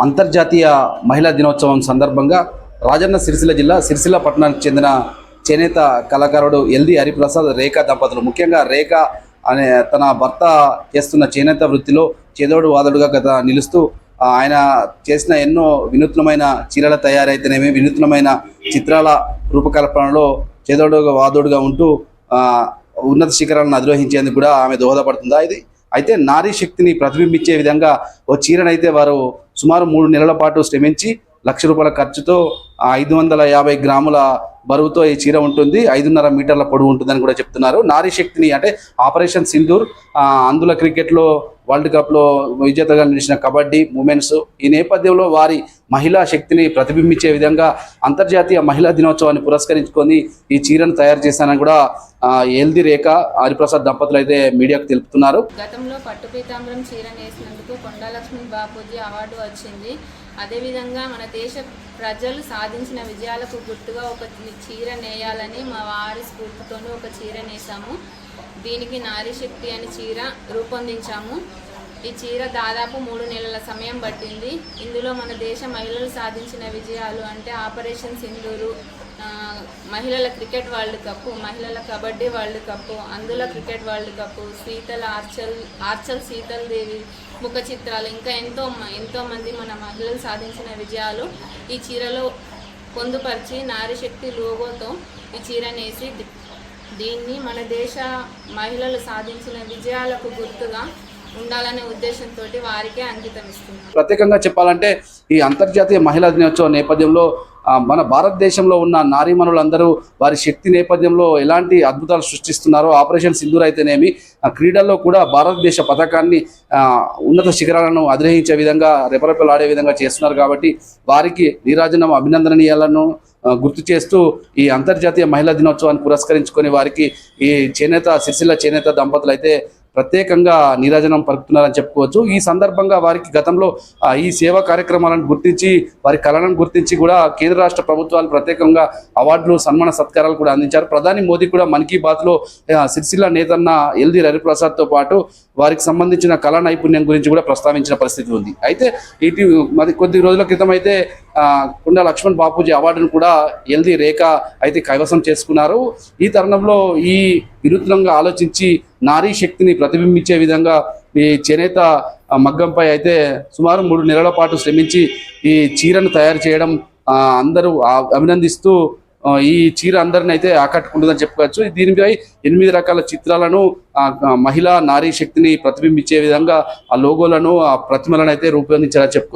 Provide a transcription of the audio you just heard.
అంతర్జాతీయ మహిళా దినోత్సవం సందర్భంగా రాజన్న సిరిసిల్ల జిల్లా సిరిసిల్ల పట్టణానికి చెందిన చేనేత కళాకారుడు ఎల్ది హరిప్రసాద్ రేఖా దంపతులు, ముఖ్యంగా రేఖ అనే తన భర్త చేస్తున్న చేనేత వృత్తిలో చేదోడు వాదోడుగా నిలుస్తూ ఆయన చేసిన ఎన్నో వినూత్నమైన చీరల తయారైతేనేమి, వినూత్నమైన చిత్రాల రూపకల్పనలో చేదోడుగా వాదోడుగా ఉంటూ ఉన్నత శిఖరాలను అధిరోహించేందుకు కూడా ఆమె దోహదపడుతుందా? ఇది అయితే నారీ శక్తిని ప్రతిబింబించే విధంగా ఓ చీరనైతే వారు సుమారు 3 నెలల పాటు శ్రమించి ₹1,00,000 ఖర్చుతో 550 గ్రాముల బరువుతో ఈ చీర ఉంటుంది. 5.5 మీటర్ల పొడవు ఉంటుందని కూడా చెప్తున్నారు. నారీ శక్తిని అంటే ఆపరేషన్ సింధూర్, అందులో క్రికెట్లో వరల్డ్ కప్లో విజేతగా నిలిచిన కబడ్డీ ఉమెన్స్, ఈ నేపథ్యంలో వారి మహిళా శక్తిని ప్రతిబింబించే విధంగా అంతర్జాతీయ మహిళా దినోత్సవాన్ని పురస్కరించుకొని ఈ చీరను తయారు చేశానని కూడా ఎల్ది రేఖ హరిప్రసాద్ దంపతులు అయితే మీడియాకు తెలుపుతున్నారు. గతంలో పట్టు పీతాంబరం చీర నేసినందుకు కొండా లక్ష్మీ బాపూజీ అవార్డు వచ్చింది. అదేవిధంగా మన దేశ ప్రజలు సాధించిన విజయాలకు గుర్తుగా ఒక చీర నేయాలని మా వారి స్ఫూర్తితోనే ఒక చీర నేసాము. దీనికి నారీ శక్తి అని చీర రూపొందించాము. ఈ చీర దాదాపు 3 నెలల సమయం పట్టింది. ఇందులో మన దేశ మహిళలు సాధించిన విజయాలు అంటే ఆపరేషన్ సింధూరు, మహిళల క్రికెట్ వరల్డ్ కప్, మహిళల కబడ్డీ వరల్డ్ కప్, అందులో క్రికెట్ వరల్డ్ కప్, ఆర్చల్ శీతల్ దేవి ముఖ చిత్రాలు, ఇంకా ఎంతోమంది మన మహిళలు సాధించిన విజయాలు ఈ చీరలో పొందుపరిచి నారీ శక్తి లోగోతో ఈ చీర నేసి దీన్ని మన దేశ మహిళలు సాధించిన విజయాలకు గుర్తుగా ఉండాలనే ఉద్దేశంతో వారికే అంకితం ఇస్తున్నారు. ప్రత్యేకంగా చెప్పాలంటే ఈ అంతర్జాతీయ మహిళా దినోత్సవం నేపథ్యంలో మన భారతదేశంలో ఉన్న నారీమణులందరూ వారి శక్తి నేపథ్యంలో ఎలాంటి అద్భుతాలు సృష్టిస్తున్నారో, ఆపరేషన్ సింధూర్ అయితేనేమి క్రీడల్లో కూడా భారతదేశ పథకాన్ని ఉన్నత శిఖరాలను అధిరోహించే విధంగా రెపరెపలాడే విధంగా చేస్తున్నారు. కాబట్టి వారికి నీరాజనం అభినందనీయాలను గుర్తు చేస్తూ ఈ అంతర్జాతీయ మహిళా దినోత్సవాన్ని పురస్కరించుకొని వారికి ఈ సిరిసిల్ల చేనేత దంపతులు అయితే ప్రత్యేకంగా నీరాజనం పలుకుతున్నారని చెప్పుకోవచ్చు. ఈ సందర్భంగా వారికి గతంలో ఈ సేవా కార్యక్రమాలను గుర్తించి వారి కళలను గుర్తించి కూడా కేంద్ర రాష్ట్ర ప్రభుత్వాలు ప్రత్యేకంగా అవార్డులు, సన్మాన సత్కారాలు కూడా అందించారు. ప్రధాని మోదీ కూడా మన్ కీ బాత్లో సిరిసిల్ల నేతన్న ఎల్ది హరిప్రసాద్తో పాటు వారికి సంబంధించిన కళా నైపుణ్యం గురించి కూడా ప్రస్తావించిన పరిస్థితి ఉంది. అయితే మరి కొద్ది రోజుల క్రితం అయితే కొండా లక్ష్మణ్ బాపూజీ అవార్డును కూడా ఎల్ది రేఖ అయితే కైవసం చేసుకున్నారు. ఈ తరుణంలో ఈ వినూత్నంగా ఆలోచించి నారీ శక్తిని ప్రతిబింబించే విధంగా ఈ చేనేత మగ్గంపై అయితే సుమారు 3 నెలల పాటు శ్రమించి ఈ చీరను తయారు చేయడం అందరూ అభినందిస్తూ ఈ చీర అందరిని అయితే ఆకట్టుకుంటుందని చెప్పుకోవచ్చు. దీనిపై 8 రకాల చిత్రాలను మహిళా నారీ శక్తిని ప్రతిబింబించే విధంగా ఆ లోగోలను, ఆ ప్రతిమలను అయితే రూపొందించారని చెప్పుకోవచ్చు.